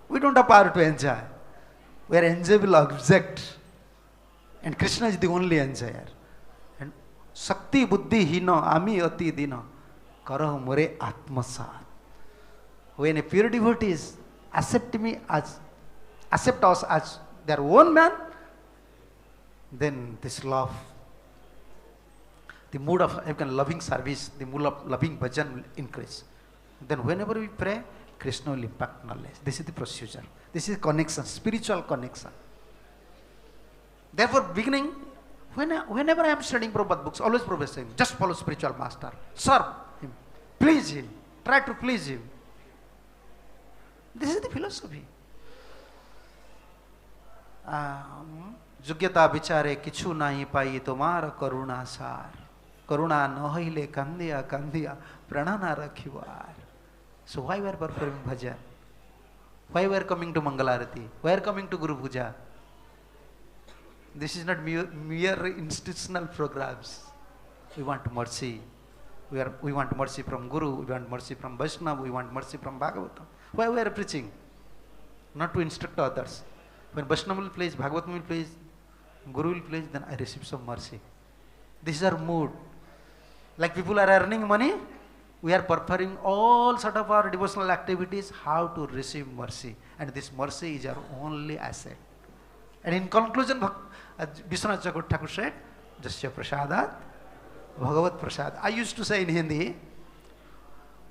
We don't have power to enjoy. We are enjoyable object. And Krishna is the only enjoyer. And Sakti Buddhi Hino Ami Ati Dino Karaho More Atmasat. When a pure devotee accept us as their own man, then this love, the mood of loving service, the mood of loving bhajan will increase. Then whenever we pray, Krishna will impact knowledge. This is the procedure. This is connection, spiritual connection. Therefore, beginning, whenever I am studying Prabhupada books, always Prabhupada saying, just follow spiritual master. Serve him. Please him. Try to please him. This is the philosophy. Jugyata bichare kichu nahi pai tomara karuna sar. Karuna nohile kandiya pranana rakhivar. So why we are performing bhajan? Why we are coming to Mangalarati? Why are coming to Guru Puja? This is not mere institutional programs. We want mercy. We want mercy from Guru. We want mercy from Vaishnava. We want mercy from Bhagavatam. Why we are preaching? Not to instruct others. When Vaishnava will please, Bhagavatam will please, Guru will please, then I receive some mercy. This is our mood. Like people are earning money, we are performing all sort of our devotional activities, how to receive mercy. And this mercy is our only asset. And in conclusion, Vishwanath Chakravarti Thakur said, Jasya prasadat, Bhagavat prasad. I used to say in Hindi,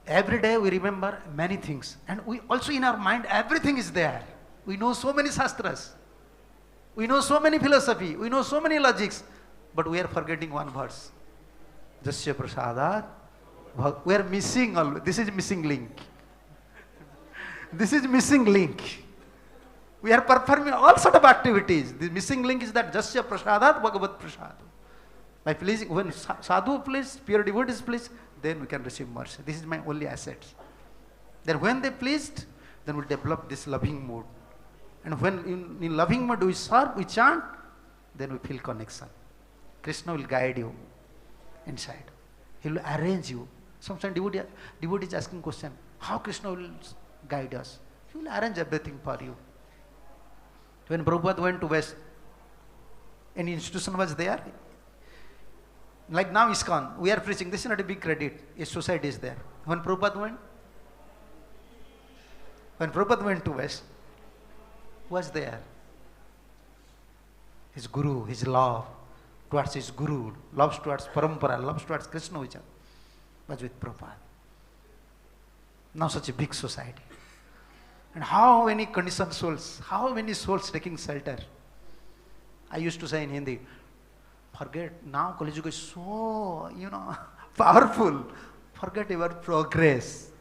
every day we remember many things. And we also in our mind, everything is there. We know so many shastras. We know so many philosophy. We know so many logics. But we are forgetting one verse. Jasya prasadat. We are missing all. This is missing link. This is missing link. We are performing all sort of activities. The missing link is that jasya prasadat bhagavat prasad. By pleasing, when sadhu please, pure devotees please, then we can receive mercy. This is my only asset. Then when they pleased, then we develop this loving mood. And when in loving mood we serve, we chant, then we feel connection. Krishna will guide you inside. He will arrange you. Sometimes devotee is asking question, how Krishna will guide us? He will arrange everything for you. When Prabhupada went to West, any institution was there? Like now ISKCON, we are preaching, this is not a big credit, a society is there. When Prabhupada went to West, who was there? His Guru, his love towards his Guru, love towards Parampara, love towards Krishna was with Prabhupada. Now such a big society. And how many conditioned souls, how many souls taking shelter? I used to say in Hindi, forget, now Kali Yuga is so, powerful. Forget your progress.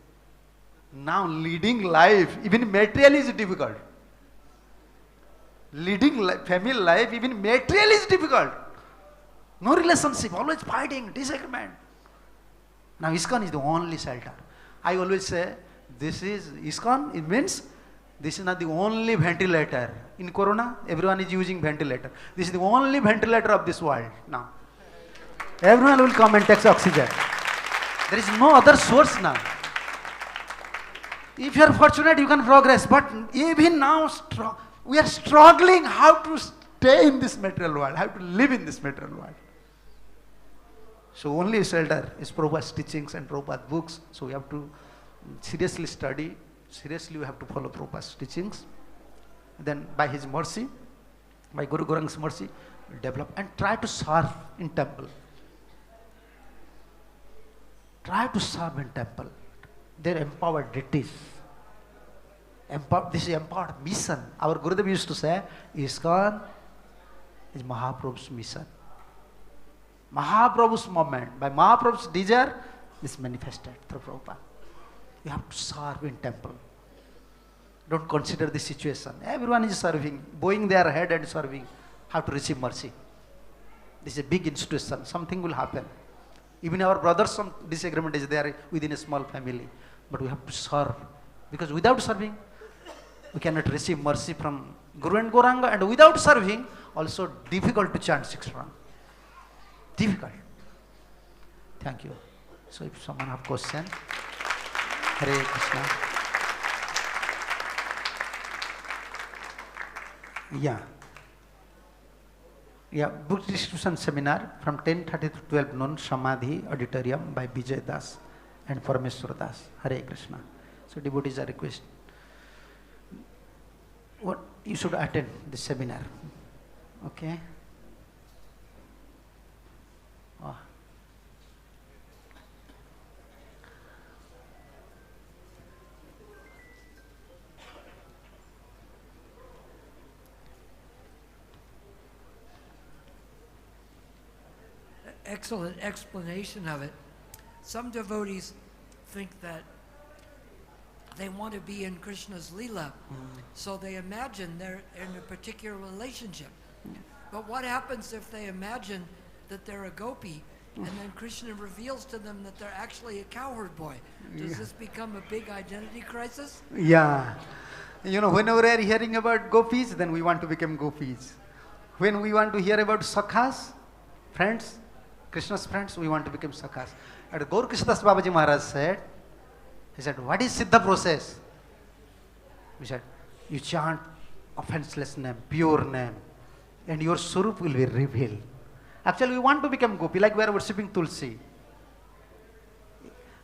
Now leading life, even materially is difficult. Leading family life, even materially is difficult. No relationship, always fighting, disagreement. Now ISKCON is the only shelter. I always say, this is ISKCON, it means this is not the only ventilator. In Corona, everyone is using ventilator. This is the only ventilator of this world now. Everyone will come and take oxygen. There is no other source now. If you are fortunate, you can progress. But even now, we are struggling how to stay in this material world, how to live in this material world. So only shelter is Prabhupada's teachings and Prabhupada's books. So we have to seriously study, seriously we have to follow Prabhupada's teachings. Then by his mercy, by Guru Gaurang's mercy, we'll develop and try to serve in temple. Try to serve in temple. They're empowered deities. This is empowered mission. Our Gurudev used to say, ISKCON is Mahaprabhu's mission. Mahaprabhu's moment. By Mahaprabhu's desire, is manifested through Prabhupada. You have to serve in temple. Don't consider the situation. Everyone is serving, bowing their head and serving. Have to receive mercy. This is a big institution. Something will happen. Even our brothers, some disagreement is there within a small family. But we have to serve. Because without serving, we cannot receive mercy from Guru and Gauranga. And without serving, also difficult to chant 6 rounds. Difficult. Thank you. So if someone have question, Hare Krishna. Yeah, book distribution seminar from 10:30 to 12 noon, Samadhi Auditorium by Vijay Das and Parameswar Das. Hare Krishna. So devotees are requested. What you should attend this seminar. Okay. Oh. Excellent explanation of it. Some devotees think that they want to be in Krishna's Leela, so they imagine they're in a particular relationship. But what happens if they imagine that they're a gopi, and then Krishna reveals to them that they're actually a cowherd boy? Does this become a big identity crisis? Yeah. Whenever we are hearing about gopis, then we want to become gopis. When we want to hear about sakhas, friends, Krishna's friends, we want to become sakhas. And Gaur Krishnadas Babaji Maharaj said, he said, what is Siddha process? We said, you chant offenseless name, pure name, and your Surup will be revealed. Actually, we want to become gopi, like we are worshipping Tulsi.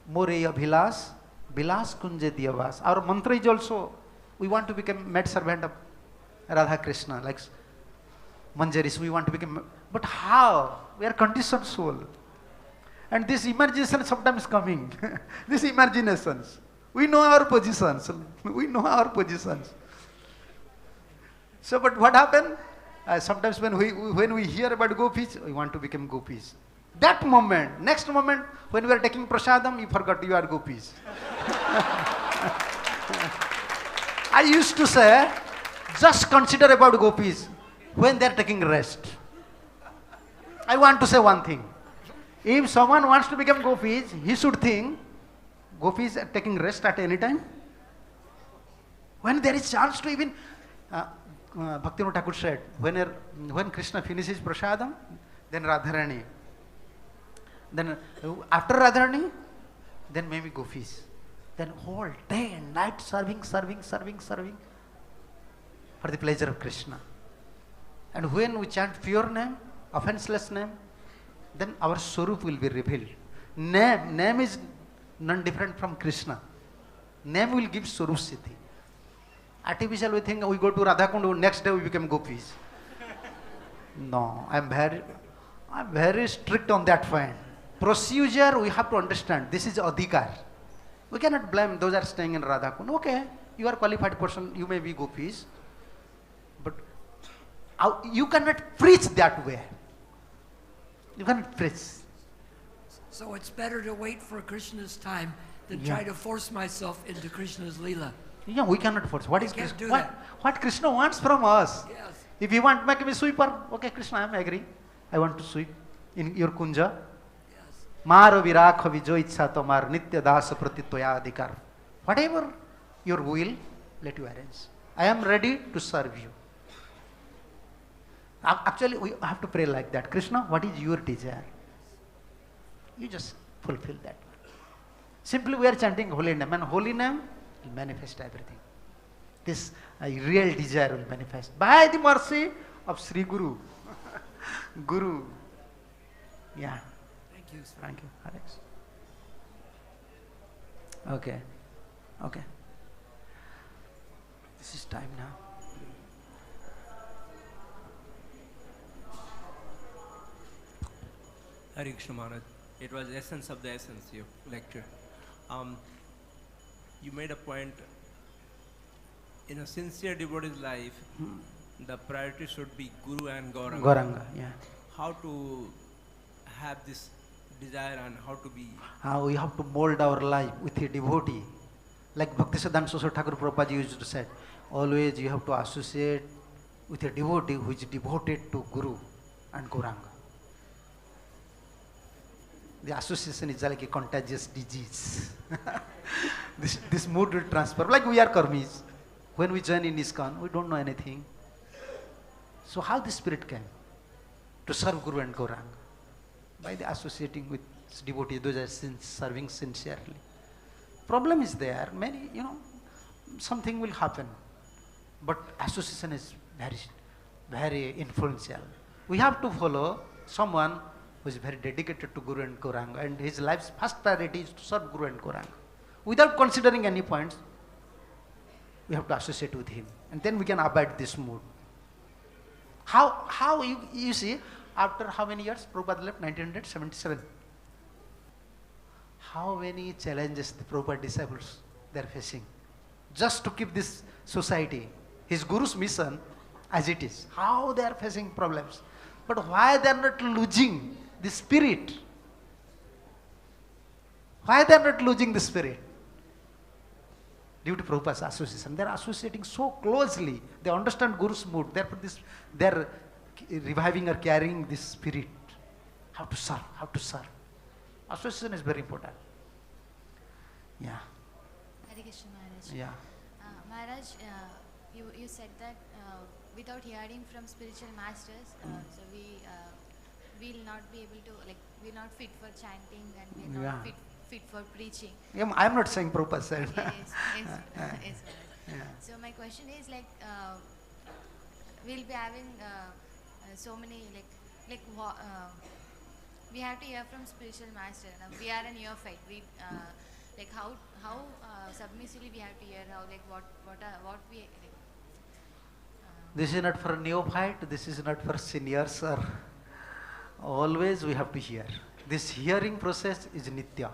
Moreya Bhilas, Bilas Kunje Diyavas. Our mantra is also, we want to become maid servant of Radha Krishna, like Manjaris, we want to become, but how? We are conditioned soul. And this imagination sometimes coming, these imaginations. We know our positions. We know our positions. So, but what happened? Sometimes when we hear about gopis, we want to become gopis. That moment, next moment, when we are taking prasadam, you forgot you are gopis. I used to say, just consider about gopis when they are taking rest. I want to say one thing. If someone wants to become gopis, he should think gopis are taking rest at any time. When there is chance to even, Bhaktivinoda Thakur said, when Krishna finishes prasadam, then Radharani. Then after Radharani, then maybe gopis. Then whole day and night serving for the pleasure of Krishna. And when we chant pure name, offenseless name, then our Swarup will be revealed. Name is none different from Krishna. Name will give Swarup Siddhi. Artificial, we think we go to Radhakund, next day we become gopis. No, I'm very strict on that point. Procedure, we have to understand. This is adhikar. We cannot blame those are staying in Radhakund. Okay, you are qualified person, you may be gopis. But you cannot preach that way. You cannot preach. So it's better to wait for Krishna's time than try to force myself into Krishna's Leela. Yeah, we cannot force. What is can't Krishna? do that. What Krishna wants from us? Yes. If you want to make me sweeper, okay, Krishna, I am agree. I want to sweep in your kunja. Yes. Maro virakha vijo ichha tomar nitya dasa pratitya adhikar. Whatever your will, let you arrange. I am ready to serve you. Actually, we have to pray like that. Krishna, what is your desire? You just fulfill that. Simply we are chanting holy name, and holy name will manifest everything. This real desire will manifest by the mercy of Sri Guru. Guru. Yeah. Thank you, sir. Thank you, Alex. Okay. Okay. This is time now. Hare Krishna Maharaj. It was essence of the essence, your lecture. You made a point, in a sincere devotee's life, the priority should be Guru and Gauranga. Gauranga, yeah. How to have this desire and how to be... We have to mold our life with a devotee. Like Bhaktisiddhanta Saraswati Thakur Prabhupada used to say, always you have to associate with a devotee who is devoted to Guru and Gauranga. The association is like a contagious disease. this mood will transfer. Like we are karmis. When we join in ISKCON, we don't know anything. So how the spirit came? To serve Guru and Gauranga. By the associating with devotees, those are serving sincerely. Problem is there, many, something will happen. But association is very, very influential. We have to follow someone who is very dedicated to Guru and Gauranga, and his life's first priority is to serve Guru and Gauranga. Without considering any points, we have to associate with him, and then we can abide this mood. How you see, after how many years Prabhupada left? 1977. How many challenges the Prabhupada disciples they are facing, just to keep this society, his Guru's mission as it is. How they are facing problems, but why they are not losing the spirit? Why they are not losing the spirit? Due to Prabhupada's association, they are associating so closely. They understand Guru's mood. Therefore, they are reviving or carrying this spirit. How to serve? How to serve? Association is very important. Yeah. Hare Krishna Maharaj. Yeah. Maharaj, you said that without hearing from spiritual masters, so we will not be able to, like, we're not fit for chanting and we're not fit for preaching. Yeah, I'm not saying Prabhupada said. Yes, Maharaj. Yeah. So my question is, like, we'll be having so many, we have to hear from spiritual master. Now we are a neophyte. We like how submissively we have to hear, how, like, what we like, This is not for neophyte, this is not for seniors, or always we have to hear. This hearing process is nitya.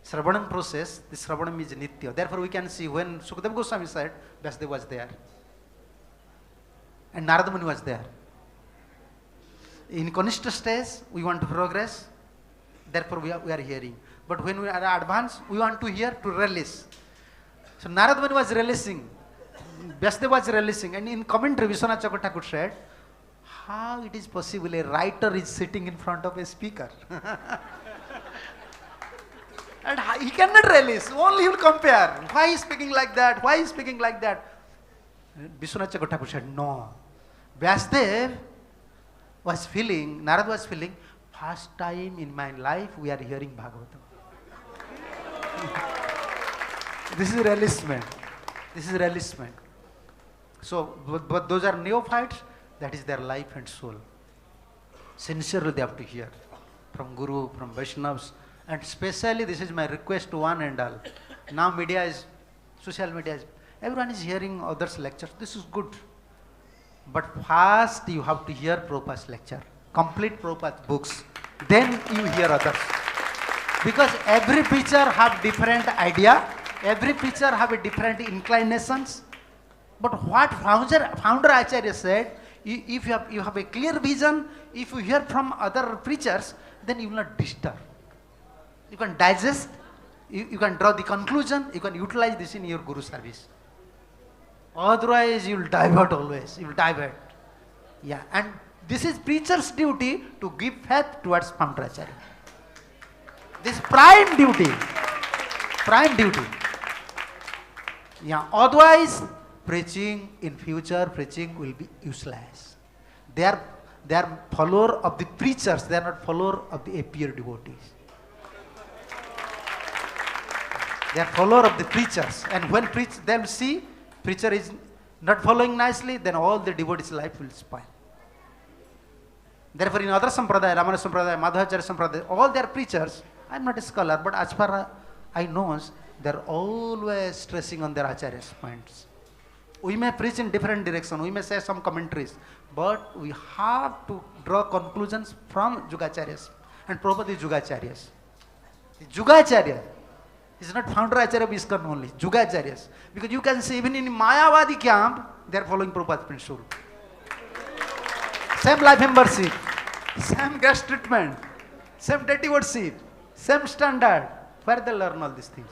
Sravanam process, this Sravanam is nitya. Therefore we can see when Sukadeva Goswami said, Vyasdeva was there. And Narada Muni was there. In Kanishta stage, we want to progress, therefore we are hearing. But when we are advanced, we want to hear, to release. So Narad Muni was relishing, Vyasadeva was relishing, and in commentary Vishwanath Chakravarti Thakur said, how it is possible a writer is sitting in front of a speaker? And he cannot relish, only he will compare. Why is speaking like that? Why is speaking like that? Vishwanath Chakravarti Thakur said, no. Vyasadeva was feeling, Narad was feeling, first time in my life we are hearing Bhagavatam. This is relishment. This is relishment. So, but those are neophytes, that is their life and soul. Sincerely they have to hear from Guru, from Vaishnavas, and especially this is my request to one and all. Now media is, social media is, everyone is hearing others' lectures. This is good. But first you have to hear Prabhupada's lecture. Complete Prabhupada's books. Then you hear others. Because every preacher have different idea. Every preacher have a different inclinations. But what founder Acharya said, if you have a clear vision, if you hear from other preachers, then you will not disturb. You can digest, you can draw the conclusion, you can utilize this in your Guru service. Otherwise you will divert always, you will divert. Yeah, and this is preacher's duty to give faith towards founder Acharya. This prime duty. Prime duty. Yeah, otherwise preaching in future, preaching will be useless. They are follower of the preachers, they are not follower of the appear devotees. They are follower of the preachers, and when they will see preacher is not following nicely, then all the devotees' life will spoil. Therefore in other sampradaya, Ramana sampradaya, Madhvacharya sampradaya, all their preachers, I am not a scholar, but as far as I know, they are always stressing on their acharyas' points. We may preach in different direction, we may say some commentaries, but we have to draw conclusions from Jugacharyas. And Prabhupada is Jugacharyas. Jugacharya is not founder Acharya of ISKCON only, Jugacharyas. Because you can see even in Mayavadi camp, they are following Prabhupada's principle. Same life membership, same guest treatment, same deity worship, same standard. Where they learn all these things?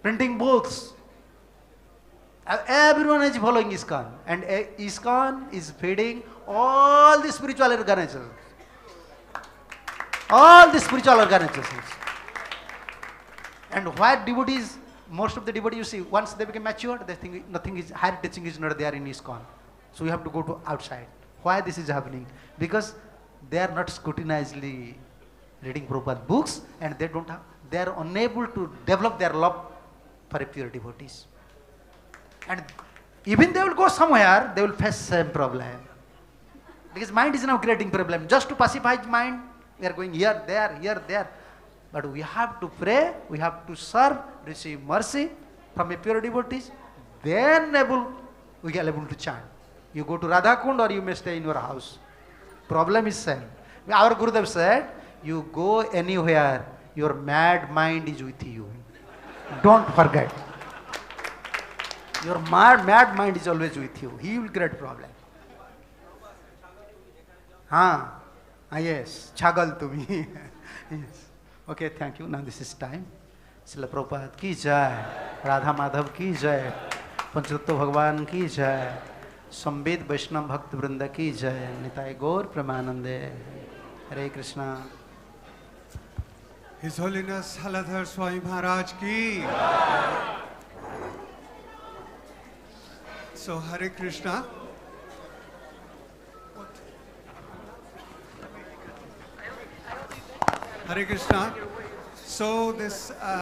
Printing books. Everyone is following ISKCON, and ISKCON is feeding all the spiritual organizations. All the spiritual organizations. And why devotees, most of the devotees you see, once they become mature, they think nothing is, higher teaching is not there in ISKCON. So you have to go to outside. Why this is happening? Because they are not scrutinizedly reading Prabhupada's books, and they are unable to develop their love for a pure devotees. And even they will go somewhere, they will face same problem. Because mind is now creating problem. Just to pacify mind, we are going here, there. But we have to pray, we have to serve, receive mercy from a pure devotees. Then we are able to chant. You go to Radha Kund or you may stay in your house. Problem is same. Our Gurudev said, you go anywhere, your mad mind is with you. Don't forget. Your mad mind is always with you. He will create problem. Yes. Chagal to me. Yes. Okay, thank you. Now this is time. Srila Prabhupada ki jai. Radha Madhav ki jai. Panchatattva Bhagavan ki jai. Samved Vaishnava Bhakta Vrinda ki jai. Nitai Gaur Pramanande. Hare Krishna. His Holiness Haldhar Swami Maharaj ki. So Hare Krishna. Hare Krishna. So this